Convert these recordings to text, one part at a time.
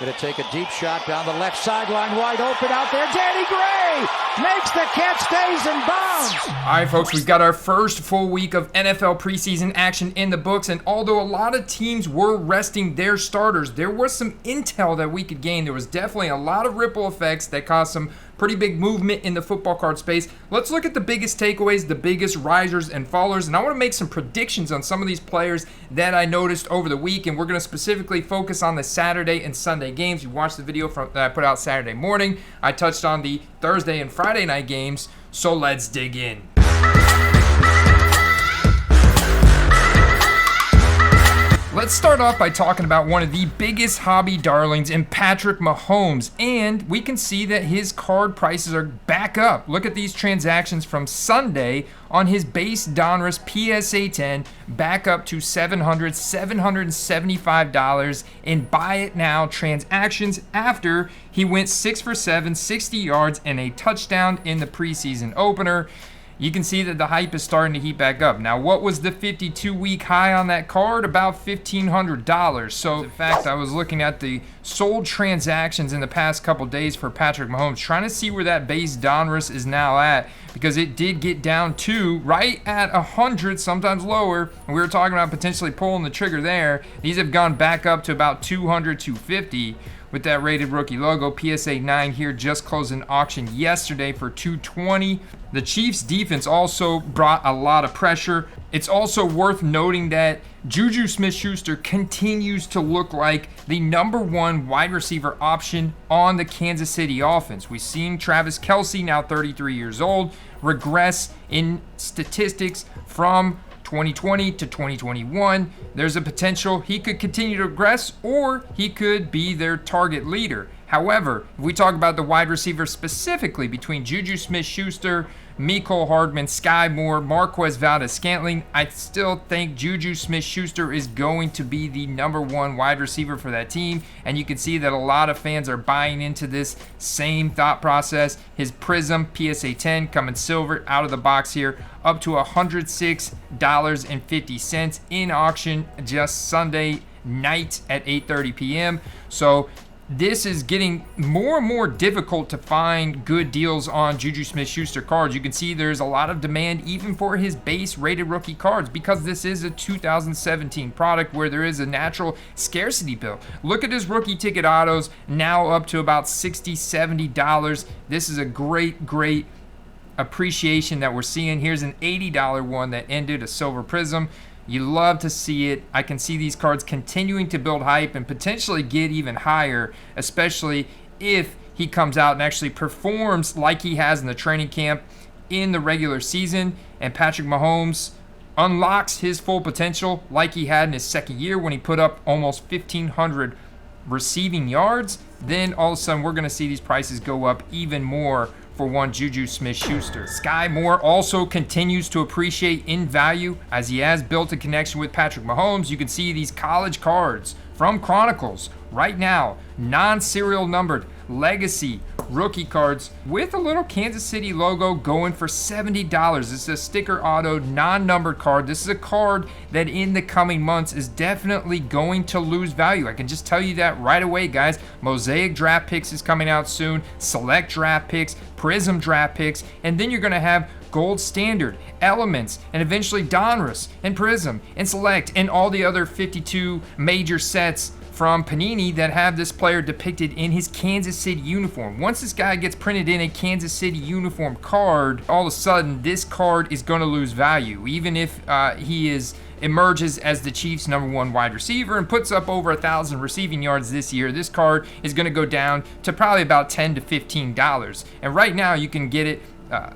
Going to take a deep shot down the left sideline, wide open out there. Danny Gray makes the catch, stays in bounds. All right, folks, we've got our first full week of NFL preseason action in the books, and although a lot of teams were resting their starters, there was some intel that we could gain. There was definitely a lot of ripple effects that caused some pretty big movement in the football card space. Let's look at the biggest takeaways, the biggest risers and fallers, and I want to make some predictions on some of these players that I noticed over the week, and we're going to specifically focus on the Saturday and Sunday games. You watched the video that I put out Saturday morning. I touched on the Thursday and Friday night games, so let's dig in. Let's start off by talking about one of the biggest hobby darlings in Patrick Mahomes, and we can see that his card prices are back up. Look at these transactions from Sunday on his base Donruss PSA 10, back up to $775 in buy it now transactions after he went 6 for 7, 60 yards and a touchdown in the preseason opener. You can see that the hype is starting to heat back up. Now, what was the 52-week high on that card? About $1,500. So, in fact, I was looking at the sold transactions in the past couple days for Patrick Mahomes, trying to see where that base Donruss is now at, because it did get down to right at 100, sometimes lower. And we were talking about potentially pulling the trigger there. These have gone back up to about 200, 250. With that rated rookie logo. PSA 9 here just closed an auction yesterday for $220. The Chiefs defense also brought a lot of pressure. It's also worth noting that Juju Smith-Schuster continues to look like the #1 wide receiver option on the Kansas City offense. We've seen Travis Kelce, now 33 years old, regress in statistics from 2020 to 2021. There's a potential he could continue to regress, or he could be their target leader. However, if we talk about the wide receivers specifically between Juju Smith-Schuster, Mecole Hardman, Sky Moore, Marquez Valdes-Scantling, I still think Juju Smith-Schuster is going to be the #1 wide receiver for that team, and you can see that a lot of fans are buying into this same thought process. His Prism PSA 10 coming silver out of the box here, up to $106.50 in auction just Sunday night at 8:30 p.m. So this is getting more and more difficult to find good deals on Juju Smith-Schuster cards. You can see there's a lot of demand even for his base rated rookie cards, because this is a 2017 product where there is a natural scarcity bill. Look at his rookie ticket autos, now up to about $60, $70. This is a great appreciation that we're seeing. Here's an $80 one that ended, a silver Prism. You love to see it. I can see these cards continuing to build hype and potentially get even higher, especially if he comes out and actually performs like he has in the training camp in the regular season, and Patrick Mahomes unlocks his full potential like he had in his second year when he put up almost 1,500 receiving yards. Then all of a sudden we're going to see these prices go up even more for one Juju Smith-Schuster. Sky Moore also continues to appreciate in value as he has built a connection with Patrick Mahomes. You can see these college cards from Chronicles right now, non-serial numbered legacy rookie cards with a little Kansas City logo going for $70. This is a sticker auto non-numbered card. This is a card that in the coming months is definitely going to lose value. I can just tell you that right away, guys. Mosaic draft picks is coming out soon, select draft picks, Prism draft picks, and then you're going to have Gold Standard, Elements, and eventually Donruss and Prism and Select and all the other 52 major sets from Panini that have this player depicted in his Kansas City uniform. Once this guy gets printed in a Kansas City uniform card, all of a sudden this card is going to lose value. Even if he emerges as the Chiefs' #1 wide receiver and puts up over 1,000 receiving yards this year, this card is going to go down to probably about $10 to $15. And right now you can get it,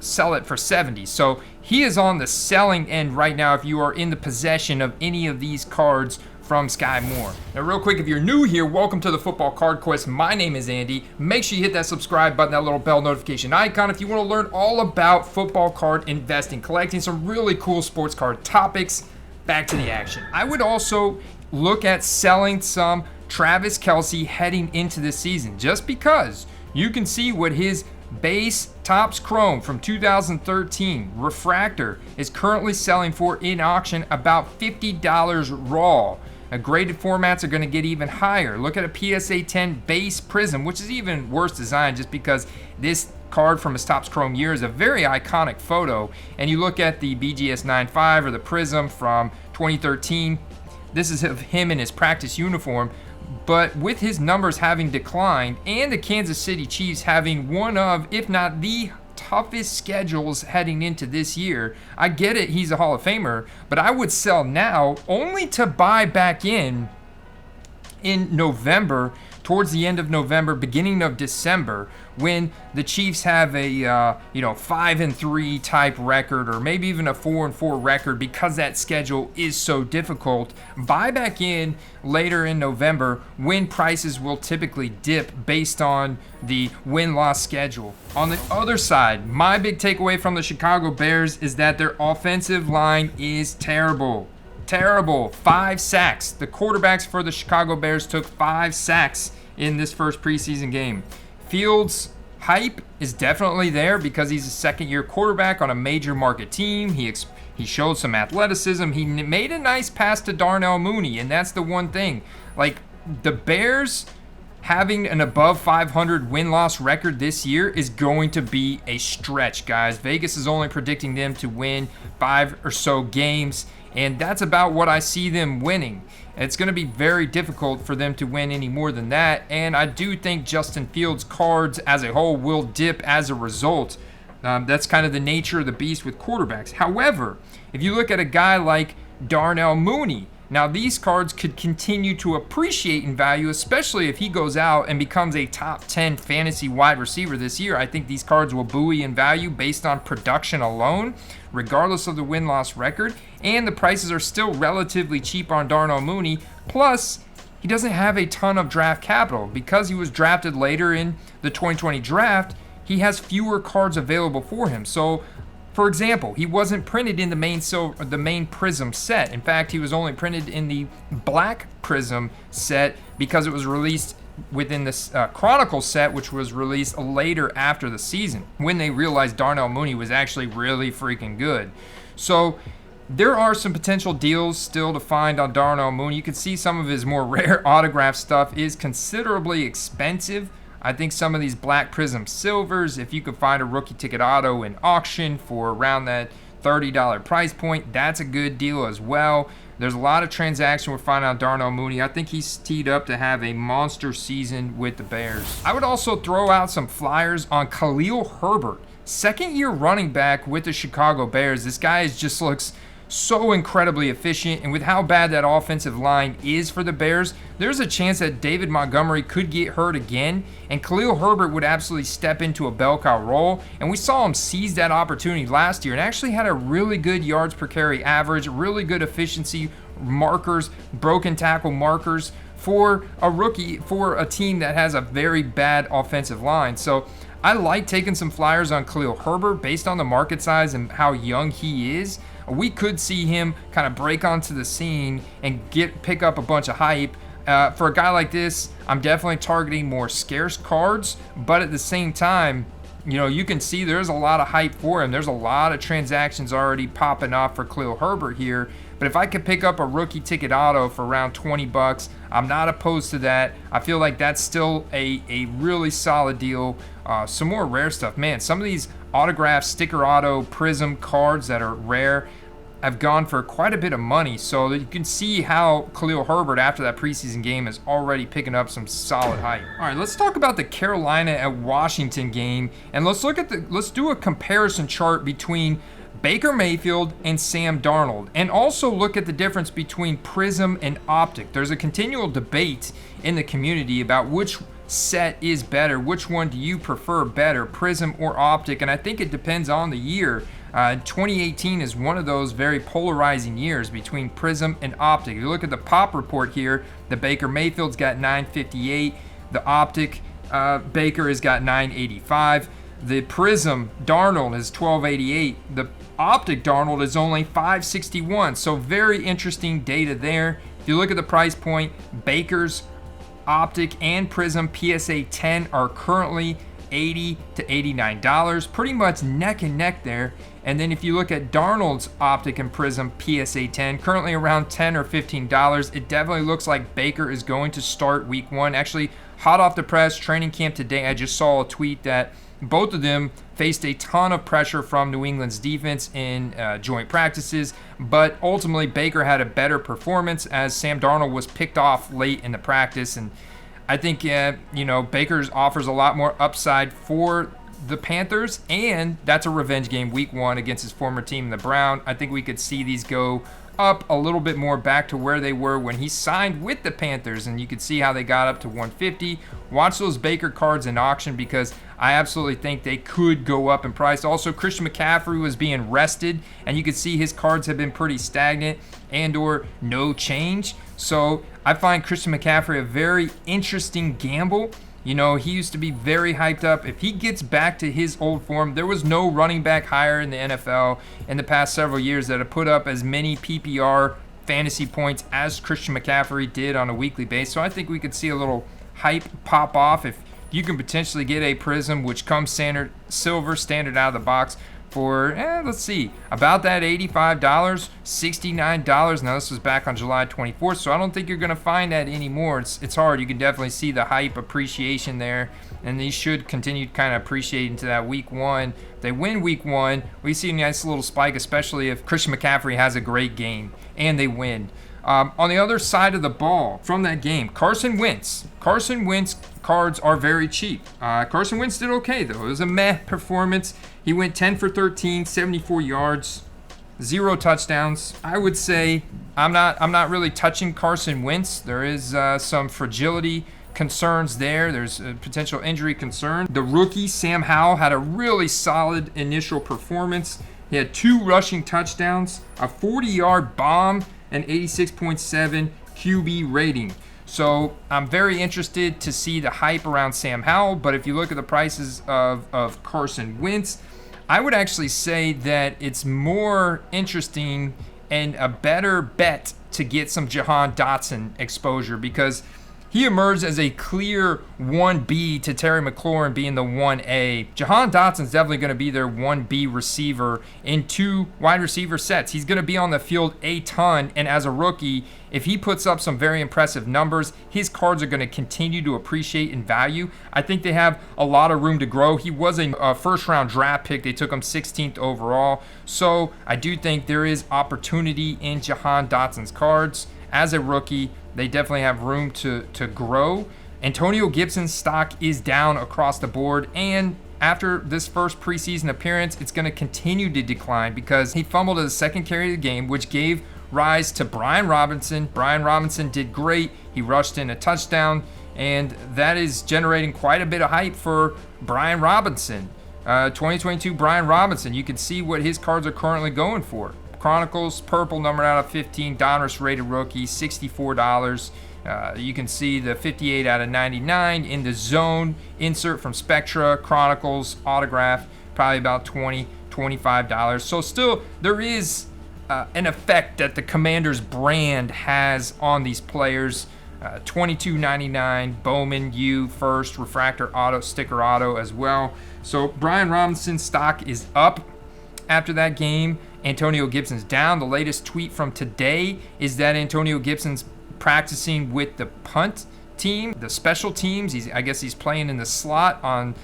sell it for $70. So he is on the selling end right now if you are in the possession of any of these cards from Sky Moore. Now real quick, if you're new here, welcome to the Football Card Quest. My name is Andy. Make sure you hit that subscribe button, that little bell notification icon if you want to learn all about football card investing, collecting some really cool sports card topics. Back to the action. I would also look at selling some Travis Kelce heading into this season, just because you can see what his base Topps Chrome from 2013 refractor is currently selling for in auction about $50 raw. Graded formats are going to get even higher. Look at a PSA 10 base Prism, which is even worse design just because this card from his Topps Chrome year is a very iconic photo. And you look at the BGS 9.5 or the Prism from 2013. This is of him in his practice uniform. But with his numbers having declined and the Kansas City Chiefs having one of, if not the toughest schedules heading into this year, I get it, he's a Hall of Famer, but I would sell now only to buy back in November, towards the end of November, beginning of December, when the Chiefs have a 5-3 type record, or maybe even a 4-4 record, because that schedule is so difficult. Buy back in later in November when prices will typically dip based on the win-loss schedule. On the other side, my big takeaway from the Chicago Bears is that their offensive line is terrible. Terrible. 5 sacks. The quarterbacks for the Chicago Bears took 5 sacks in this first preseason game. Fields' hype is definitely there because he's a second-year quarterback on a major market team. He showed some athleticism. He made a nice pass to Darnell Mooney, and that's the one thing. Like, the Bears having an above 500 win-loss record this year is going to be a stretch, guys. Vegas is only predicting them to win 5 or so games, and that's about what I see them winning. It's going to be very difficult for them to win any more than that, and I do think Justin Fields' cards as a whole will dip as a result. That's kind of the nature of the beast with quarterbacks. However, if you look at a guy like Darnell Mooney, now these cards could continue to appreciate in value, especially if he goes out and becomes a top 10 fantasy wide receiver this year. I think these cards will buoy in value based on production alone, regardless of the win-loss record, and the prices are still relatively cheap on Darnell Mooney. Plus, he doesn't have a ton of draft capital. Because he was drafted later in the 2020 draft, he has fewer cards available for him. So, for example, he wasn't printed in the main Prism set. In fact, he was only printed in the black Prism set because it was released within this Chronicle set, which was released later after the season, when they realized Darnell Mooney was actually really freaking good. So there are some potential deals still to find on Darnell Mooney. You can see some of his more rare autograph stuff is considerably expensive. I think some of these Black Prism Silvers, if you could find a rookie ticket auto in auction for around that $30 price point, that's a good deal as well. There's a lot of transaction we're finding on Darnell Mooney. I think he's teed up to have a monster season with the Bears. I would also throw out some flyers on Khalil Herbert, second-year running back with the Chicago Bears. This guy just looks so incredibly efficient, and with how bad that offensive line is for the Bears, there's a chance that David Montgomery could get hurt again, and Khalil Herbert would absolutely step into a bell cow role, and we saw him seize that opportunity last year and actually had a really good yards per carry average, really good efficiency markers, broken tackle markers for a rookie, for a team that has a very bad offensive line. So I like taking some flyers on Khalil Herbert based on the market size and how young he is. We could see him kind of break onto the scene and pick up a bunch of hype. For a guy like this, I'm definitely targeting more scarce cards, but at the same time, you can see there's a lot of hype for him. There's a lot of transactions already popping off for Khalil Herbert here. But if I could pick up a rookie ticket auto for around $20, I'm not opposed to that. I feel like that's still a really solid deal. Some more rare stuff. Man, some of these autographed sticker auto Prism cards that are rare have gone for quite a bit of money. So you can see how Khalil Herbert, after that preseason game, is already picking up some solid hype. All right, let's talk about the Carolina at Washington game, and let's do a comparison chart between Baker Mayfield and Sam Darnold, and also look at the difference between Prism and Optic. There's a continual debate in the community about which set is better, which one do you prefer better, Prism or Optic, and I think it depends on the year. 2018 is one of those very polarizing years between Prism and Optic. If you look at the pop report here, the Baker Mayfield's got 958, the Optic Baker has got 985. The Prism Darnold is 1288. The Optic Darnold is only 561. So very interesting data there. If you look at the price point, Baker's Optic and Prism PSA 10 are currently $80 to $89. Pretty much neck and neck there. And then if you look at Darnold's Optic and Prism PSA 10, currently around $10 or $15, it definitely looks like Baker is going to start week 1. Actually, hot off the press, training camp today, I just saw a tweet that both of them faced a ton of pressure from New England's defense in joint practices, but ultimately Baker had a better performance as Sam Darnold was picked off late in the practice. And I think, Baker offers a lot more upside for the Panthers, and that's a revenge game week 1 against his former team, the Browns. I think we could see these go up a little bit more back to where they were when he signed with the Panthers, and you could see how they got up to 150. Watch those Baker cards in auction because I absolutely think they could go up in price. Also, Christian McCaffrey was being rested, and you could see his cards have been pretty stagnant and or no change. So I find Christian McCaffrey a very interesting gamble. He used to be very hyped up. If he gets back to his old form, there was no running back higher in the NFL in the past several years that have put up as many PPR fantasy points as Christian McCaffrey did on a weekly basis. So I think we could see a little hype pop off if you can potentially get a Prism, which comes silver standard out of the box for, let's see, about that $85, $69. Now, this was back on July 24th, so I don't think you're going to find that anymore. It's hard. You can definitely see the hype appreciation there, and these should continue to kind of appreciate into that week 1. If they win week 1, we see a nice little spike, especially if Christian McCaffrey has a great game and they win. On the other side of the ball from that game, Carson Wentz. Carson Wentz cards are very cheap. Carson Wentz did okay, though. It was a meh performance. He went 10 for 13, 74 yards, 0 touchdowns. I would say I'm not really touching Carson Wentz. There is some fragility concerns there. There's a potential injury concern. The rookie, Sam Howell, had a really solid initial performance. He had 2 rushing touchdowns, a 40-yard bomb, and 86.7 QB rating. So I'm very interested to see the hype around Sam Howell, but if you look at the prices of Carson Wentz, I would actually say that it's more interesting and a better bet to get some Jahan Dotson exposure because he emerged as a clear 1B to Terry McLaurin being the 1A. Jahan Dotson's definitely going to be their 1B receiver in 2 wide receiver sets. He's going to be on the field a ton, and as a rookie, if he puts up some very impressive numbers, his cards are going to continue to appreciate in value. I think they have a lot of room to grow. He was a first-round draft pick. They took him 16th overall. So I do think there is opportunity in Jahan Dotson's cards. As a rookie, they definitely have room to grow. Antonio Gibson's stock is down across the board, and after this first preseason appearance, it's going to continue to decline because he fumbled at the second carry of the game, which gave rise to Brian Robinson. Brian Robinson did great. He rushed in a touchdown, and that is generating quite a bit of hype for Brian Robinson. 2022 Brian Robinson, you can see what his cards are currently going for. Chronicles, purple, numbered out of 15, Donruss rated rookie, $64. You can see the 58 out of 99 in the zone. Insert from Spectra, Chronicles, autograph, probably about $20, $25. So still, there is an effect that the Commanders brand has on these players. $22.99, Bowman, U, first, refractor auto, sticker auto as well. So Brian Robinson's stock is up after that game. Antonio Gibson's down. The latest tweet from today is that Antonio Gibson's practicing with the punt team, the special teams. I guess he's playing in the slot on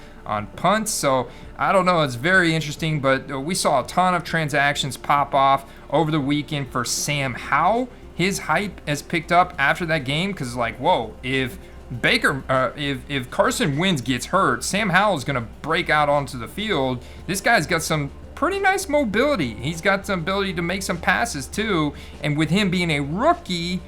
punts. So I don't know. It's very interesting, but we saw a ton of transactions pop off over the weekend for Sam Howell. His hype has picked up after that game because it's like, whoa, if Carson Wentz gets hurt, Sam Howell is going to break out onto the field. This guy's got some pretty nice mobility. He's got some ability to make some passes too. And with him being a rookie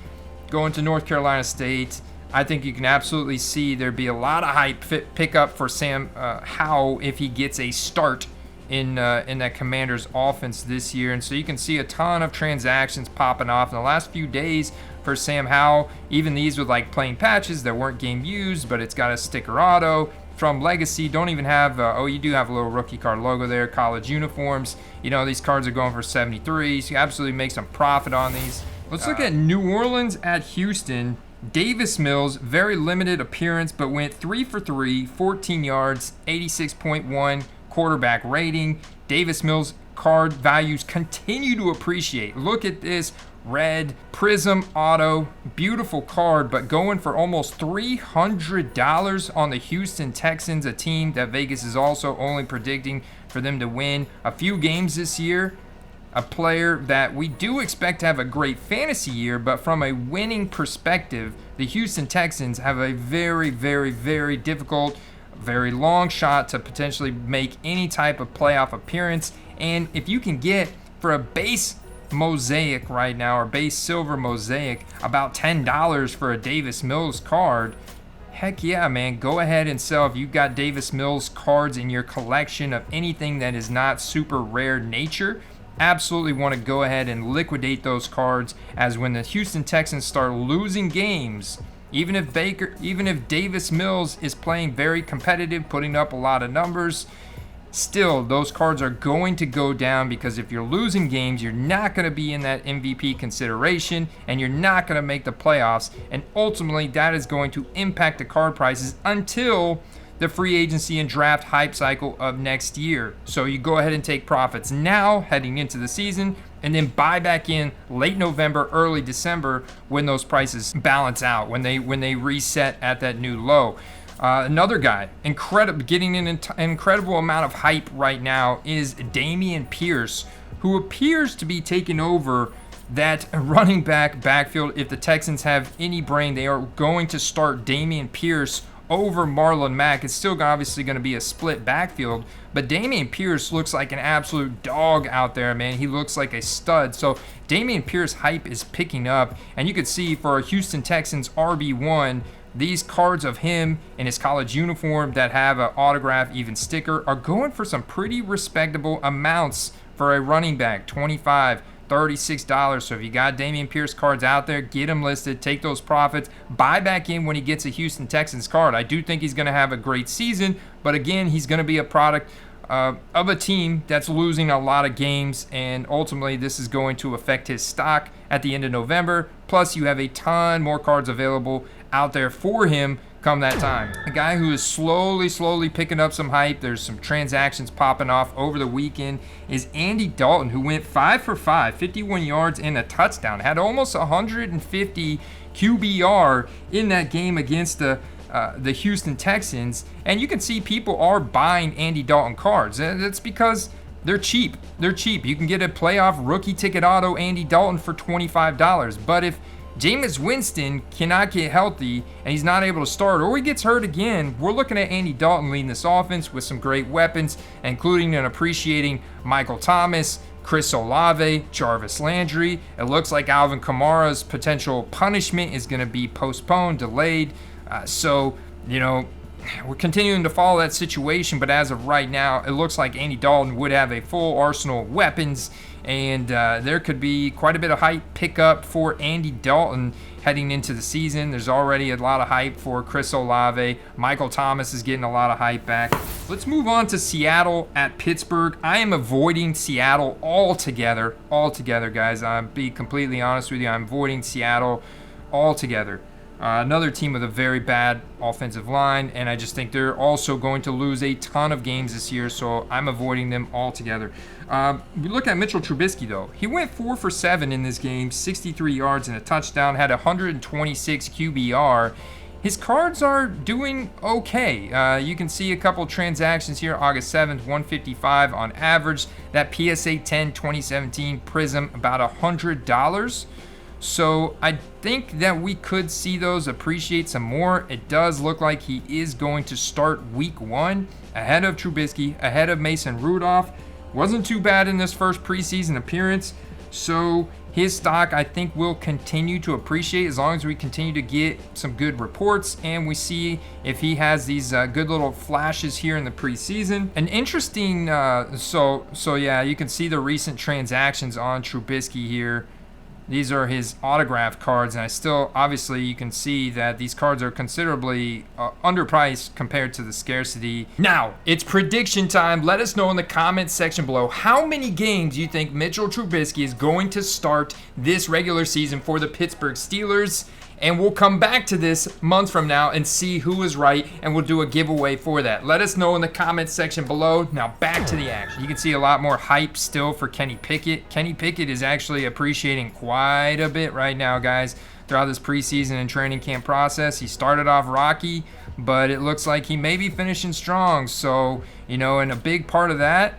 going to North Carolina State, I think you can absolutely see there'd be a lot of hype pickup for Sam Howell if he gets a start in that Commanders offense this year. And so you can see a ton of transactions popping off in the last few days for Sam Howell. Even these with like plain patches that weren't game used, but it's got a sticker auto. From Legacy, don't even have, you do have a little rookie card logo there, college uniforms. These cards are going for $73, so you absolutely make some profit on these. Let's look at New Orleans at Houston. Davis Mills, very limited appearance, but went 3 for 3, 14 yards, 86.1 quarterback rating. Davis Mills card values continue to appreciate. Look at this red Prism Auto, beautiful card, but going for almost $300 on the Houston Texans, a team that Vegas is also only predicting for them to win a few games this year. A player that we do expect to have a great fantasy year, but from a winning perspective, the Houston Texans have a very, very, very difficult, very long shot to potentially make any type of playoff appearance. And if you can get for a base mosaic right now, or base silver mosaic, about $10 for a Davis Mills card, heck yeah, man, go ahead and sell. If you've got Davis Mills cards in your collection of anything that is not super rare nature, absolutely want to go ahead and liquidate those cards, as when the Houston Texans start losing games, even if Davis Mills is playing very competitive, putting up a lot of numbers, still those cards are going to go down, because if you're losing games, you're not going to be in that MVP consideration and you're not going to make the playoffs, and ultimately that is going to impact the card prices until the free agency and draft hype cycle of next year. So you go ahead and take profits now heading into the season, and then buy back in late November, early December, when those prices balance out, when they reset at that new low. Another guy, getting an incredible amount of hype right now, is Dameon Pierce, who appears to be taking over that running backfield. If the Texans have any brain, they are going to start Dameon Pierce over Marlon Mack. It's still obviously going to be a split backfield, but Dameon Pierce looks like an absolute dog out there, man. He looks like a stud. So Dameon Pierce hype is picking up, and you could see for a Houston Texans RB1, these cards of him in his college uniform that have an autograph, even sticker, are going for some pretty respectable amounts for a running back, $25, $36. So if you got Dameon Pierce cards out there, get them listed, take those profits, buy back in when he gets a Houston Texans card. I do think he's going to have a great season, but again, he's going to be a product of a team that's losing a lot of games, and ultimately this is going to affect his stock at the end of November. Plus, you have a ton more cards available out there for him come that time. A guy who is slowly picking up some hype, there's some transactions popping off over the weekend, is Andy Dalton, who went 5 for 5, 51 yards and a touchdown, had almost 150 QBR in that game against the Houston Texans. And you can see people are buying Andy Dalton cards. That's because they're cheap. They're cheap. You can get a playoff rookie ticket auto Andy Dalton for $25. But if Jameis Winston cannot get healthy and he's not able to start, or he gets hurt again, we're looking at Andy Dalton leading this offense with some great weapons, including and appreciating Michael Thomas, Chris Olave, Jarvis Landry. It looks like Alvin Kamara's potential punishment is going to be postponed, delayed. So, we're continuing to follow that situation, but as of right now, it looks like Andy Dalton would have a full arsenal of weapons, and there could be quite a bit of hype pickup for Andy Dalton heading into the season. There's already a lot of hype for Chris Olave. Michael Thomas is getting a lot of hype back. Let's move on to Seattle at Pittsburgh. I am avoiding Seattle altogether, guys. I'll be completely honest with you. I'm avoiding Seattle altogether. Another team with a very bad offensive line, and I just think they're also going to lose a ton of games this year, so I'm avoiding them altogether. We look at Mitchell Trubisky, though. He went 4 for 7 in this game, 63 yards and a touchdown, had 126 QBR. His cards are doing okay. You can see a couple transactions here. August 7th, 155 on average. That PSA 10 2017 Prism, about $100. So I think that we could see those appreciate some more. It does look like he is going to start week 1 ahead of Trubisky, ahead of Mason Rudolph. Wasn't too bad in this first preseason appearance. So his stock, I think, will continue to appreciate as long as we continue to get some good reports and we see if he has these good little flashes here in the preseason. An interesting, so yeah, you can see the recent transactions on Trubisky here. These are his autograph cards, and I still, obviously, you can see that these cards are considerably underpriced compared to the scarcity. Now, it's prediction time. Let us know in the comments section below how many games you think Mitchell Trubisky is going to start this regular season for the Pittsburgh Steelers. And we'll come back to this months from now and see who was right, and we'll do a giveaway for that. Let us know in the comments section below. Now back to the action. You can see a lot more hype still for Kenny Pickett. Kenny Pickett is actually appreciating quite a bit right now, guys. Throughout this preseason and training camp process, he started off rocky, but it looks like he may be finishing strong. So, you know, and a big part of that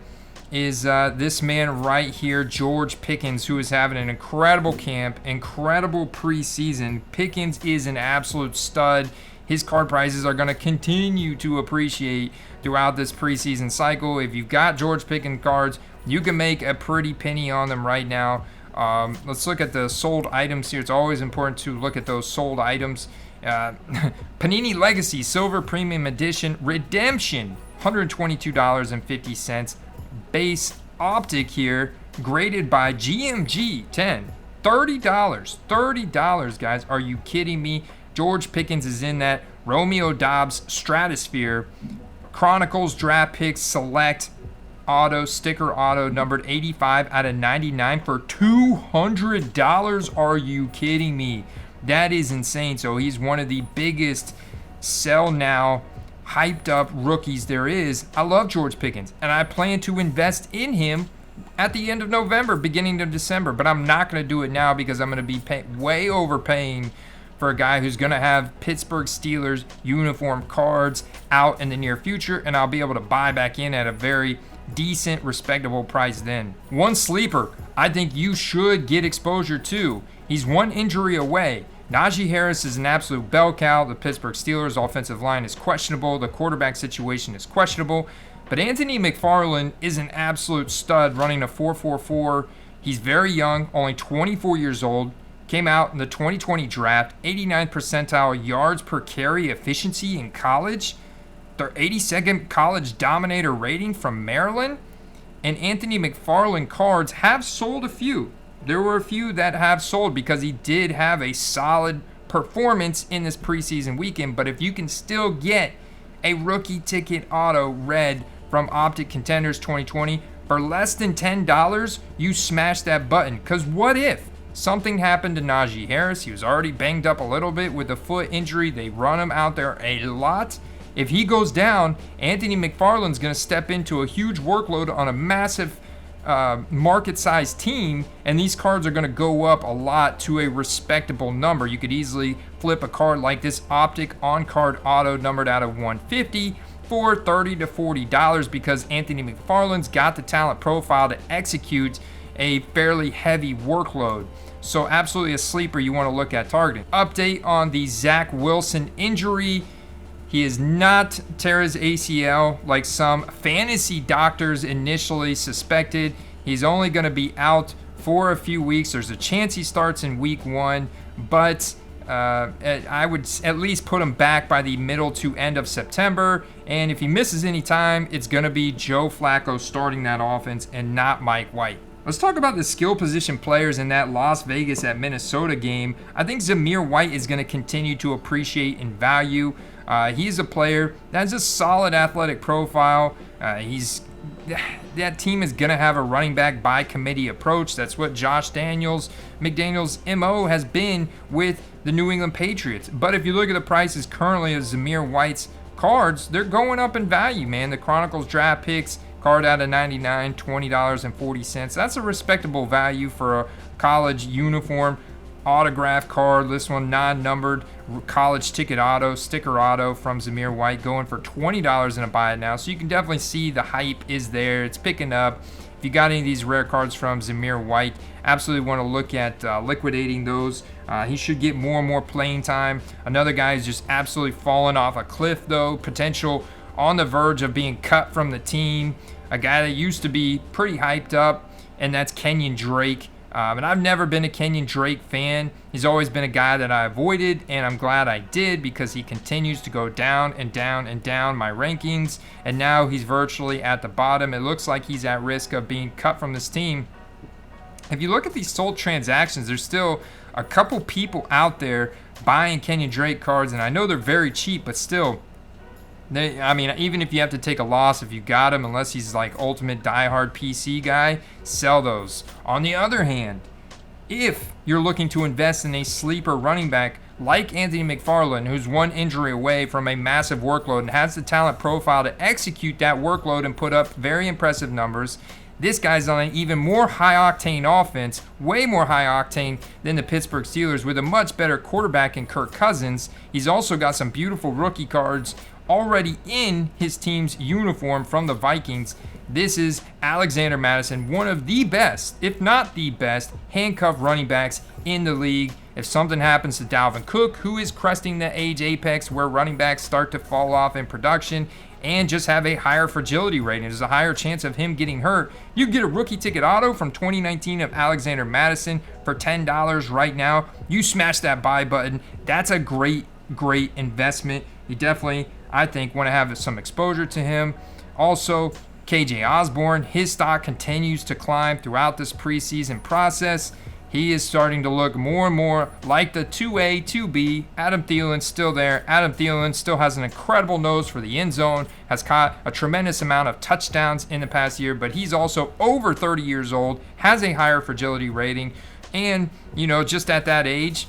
is this man right here, George Pickens, who is having an incredible camp, incredible preseason. Pickens is an absolute stud. His card prices are going to continue to appreciate throughout this preseason cycle. If you've got George Pickens cards, you can make a pretty penny on them right now. Let's look at the sold items here. It's always important to look at those sold items. Panini Legacy Silver Premium Edition Redemption, $122.50. Base Optic here, graded by GMG 10, $30, guys. Are you kidding me? George Pickens is in that. Romeo Doubs Stratosphere Chronicles Draft Picks Select Auto, sticker auto, numbered 85 out of 99 for $200. Are you kidding me? That is insane. So he's one of the biggest sell now, hyped up rookies there is. I love George Pickens, and I plan to invest in him at the end of November, beginning of December, but I'm not going to do it now because I'm going to be way overpaying for a guy who's going to have Pittsburgh Steelers uniform cards out in the near future, and I'll be able to buy back in at a very decent, respectable price then. One sleeper I think you should get exposure to. He's one injury away. Najee Harris is an absolute bell cow. The Pittsburgh Steelers offensive line is questionable. The quarterback situation is questionable. But Anthony McFarland is an absolute stud running a 4.44. He's very young, only 24 years old. Came out in the 2020 draft, 89th percentile yards per carry efficiency in college. Their 82nd college dominator rating from Maryland. And Anthony McFarland cards have sold a few. There were a few that have sold because he did have a solid performance in this preseason weekend. But if you can still get a rookie ticket auto red from Optic Contenders 2020 for less than $10, you smash that button. Because what if something happened to Najee Harris? He was already banged up a little bit with a foot injury. They run him out there a lot. If he goes down, Anthony McFarland's going to step into a huge workload on a massive market-sized team, and these cards are going to go up a lot to a respectable number. You could easily flip a card like this Optic on-card auto numbered out of 150 for $30 to $40 because Anthony McFarland's got the talent profile to execute a fairly heavy workload. So absolutely a sleeper you want to look at targeting. Update on the Zach Wilson injury. He is not tear his ACL like some fantasy doctors initially suspected. He's only going to be out for a few weeks. There's a chance he starts in week 1, but I would at least put him back by the middle to end of September. And if he misses any time, it's going to be Joe Flacco starting that offense and not Mike White. Let's talk about the skill position players in that Las Vegas at Minnesota game. I think Zamir White is going to continue to appreciate in value. He's a player that has a solid athletic profile. That team is going to have a running back by committee approach. That's what Josh McDaniels' MO has been with the New England Patriots. But if you look at the prices currently of Zamir White's cards, they're going up in value, man. The Chronicles draft picks, card out of 99, $20.40. That's a respectable value for a college uniform autograph card. This one non-numbered college ticket auto, sticker auto from Zamir White, going for $20 in a buy it now. So you can definitely see the hype is there. It's picking up. If you got any of these rare cards from Zamir White, absolutely want to look at liquidating those. He should get more and more playing time. Another guy who's just absolutely fallen off a cliff though, potential on the verge of being cut from the team. A guy that used to be pretty hyped up, and that's Kenyon Drake. And I've never been a Kenyon Drake fan. He's always been a guy that I avoided, and I'm glad I did because he continues to go down and down and down my rankings, and now he's virtually at the bottom. It looks like he's at risk of being cut from this team. If you look at these sold transactions, there's still a couple people out there buying Kenyon Drake cards, and I know they're very cheap, but still, even if you have to take a loss, if you got him, unless he's like ultimate diehard PC guy, sell those. On the other hand, if you're looking to invest in a sleeper running back like Anthony McFarland, who's one injury away from a massive workload and has the talent profile to execute that workload and put up very impressive numbers. This guy's on an even more high-octane offense, way more high-octane than the Pittsburgh Steelers, with a much better quarterback in Kirk Cousins. He's also got some beautiful rookie cards already in his team's uniform from the Vikings. This is Alexander Mattison, one of the best, if not the best, handcuffed running backs in the league. If something happens to Dalvin Cook, who is cresting the age apex where running backs start to fall off in production and just have a higher fragility rating, there's a higher chance of him getting hurt, you can get a rookie ticket auto from 2019 of Alexander Mattison for $10 right now. You smash that buy button. That's a great investment. You definitely, I think, want to have some exposure to him. Also, KJ Osborne, his stock continues to climb throughout this preseason process. He is starting to look more and more like the 2A, 2B. Adam Thielen's still there. Adam Thielen still has an incredible nose for the end zone, has caught a tremendous amount of touchdowns in the past year, but he's also over 30 years old, has a higher fragility rating, and, just at that age,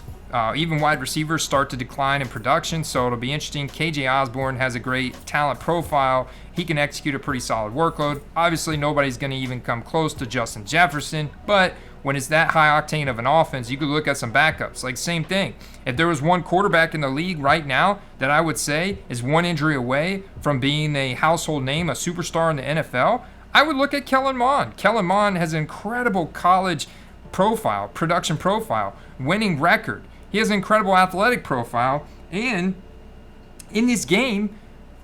even wide receivers start to decline in production, so it'll be interesting. KJ Osborne has a great talent profile. He can execute a pretty solid workload. Obviously, nobody's going to even come close to Justin Jefferson, but when it's that high octane of an offense, you could look at some backups. Like, same thing. If there was one quarterback in the league right now that I would say is one injury away from being a household name, a superstar in the NFL, I would look at Kellen Mond. Kellen Mond has an incredible college profile, production profile, winning record. He has an incredible athletic profile, and in this game,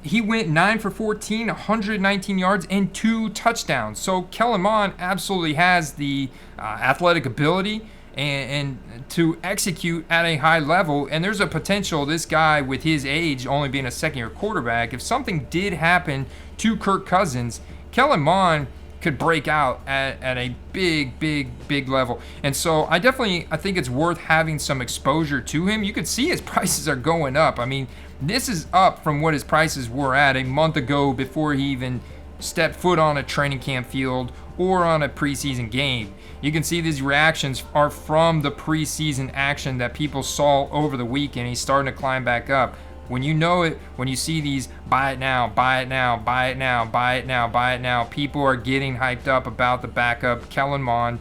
he went 9 for 14, 119 yards, and 2 touchdowns. So Kellen Mond absolutely has the athletic ability and to execute at a high level. And there's a potential, this guy with his age, only being a second-year quarterback, if something did happen to Kirk Cousins, Kellen Mond could break out at a big level. And so I think it's worth having some exposure to him. You can see his prices are going up. I mean, this is up from what his prices were at a month ago before he even stepped foot on a training camp field or on a preseason game. You can see these reactions are from the preseason action that people saw over the weekend. He's starting to climb back up. When you know it, when you see these buy it now, buy it now, buy it now, buy it now, buy it now, people are getting hyped up about the backup, Kellen Mond.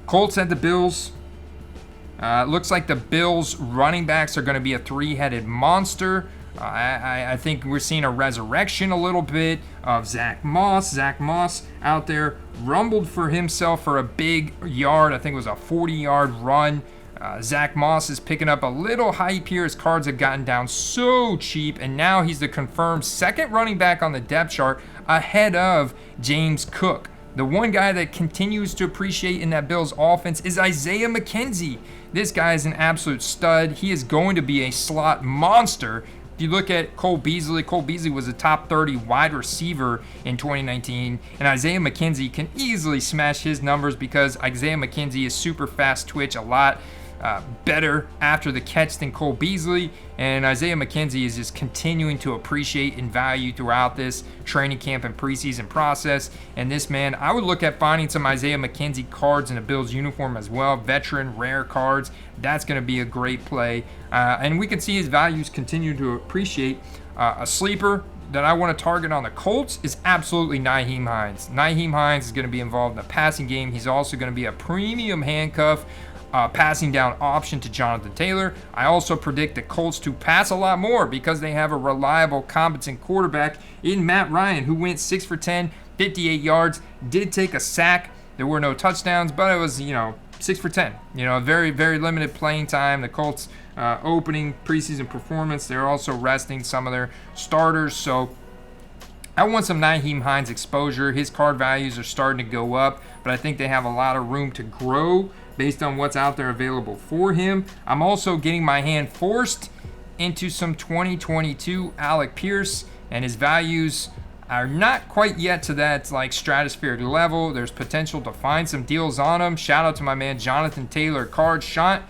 Colts at the Bills. Looks like the Bills running backs are going to be a three-headed monster. I think we're seeing a resurrection a little bit of Zach Moss. Zach Moss out there rumbled for himself for a big yard. I think it was a 40-yard run. Zach Moss is picking up a little hype here. His cards have gotten down so cheap, and now he's the confirmed second running back on the depth chart ahead of James Cook. The one guy that continues to appreciate in that Bills offense is Isaiah McKenzie. This guy is an absolute stud. He is going to be a slot monster. If you look at Cole Beasley was a top 30 wide receiver in 2019, and Isaiah McKenzie can easily smash his numbers because Isaiah McKenzie is super fast twitch, a lot better after the catch than Cole Beasley, and Isaiah McKenzie is just continuing to appreciate in value throughout this training camp and preseason process. And this man, I would look at finding some Isaiah McKenzie cards in a Bills uniform as well, veteran rare cards. That's going to be a great play, and we can see his values continue to appreciate. A sleeper that I want to target on the Colts is absolutely Nyheim Hines. Nyheim Hines is going to be involved in the passing game. He's also going to be a premium handcuff, passing down option to Jonathan Taylor. I also predict the Colts to pass a lot more because they have a reliable, competent quarterback in Matt Ryan, who went 6 for 10, 58 yards, did take a sack. There were no touchdowns, but it was, 6 for 10. Very, very limited playing time. The Colts opening preseason performance, they're also resting some of their starters. So I want some Nyheim Hines exposure. His card values are starting to go up, but I think they have a lot of room to grow based on what's out there available for him. I'm also getting my hand forced into some 2022 Alec Pierce, and his values are not quite yet to that stratospheric level. There's potential to find some deals on him. Shout out to my man Jonathan Taylor, Card Shot,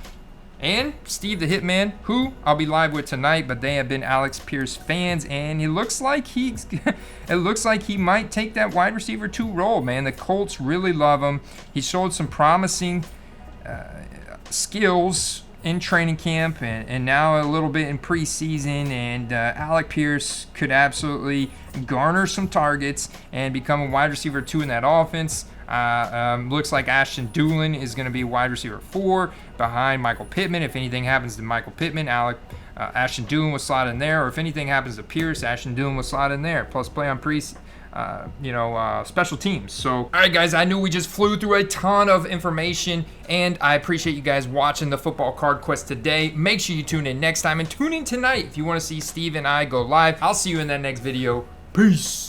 and Steve the Hitman, who I'll be live with tonight, but they have been Alex Pierce fans, and it looks like he might take that wide receiver 2 role, man. The Colts really love him. He showed some promising skills in training camp and now a little bit in preseason, and Alec Pierce could absolutely garner some targets and become a wide receiver 2 in that offense. Looks like Ashton Doolin is going to be wide receiver 4 behind Michael Pittman. If anything happens to Michael Pittman, Ashton Doolin will slot in there, or if anything happens to Pierce, Ashton Doolin will slot in there. Plus play on special teams. So, all right, guys, I knew we just flew through a ton of information, and I appreciate you guys watching the Football Card Quest today. Make sure you tune in next time, and tune in tonight if you want to see Steve and I go live. I'll see you in that next video. Peace.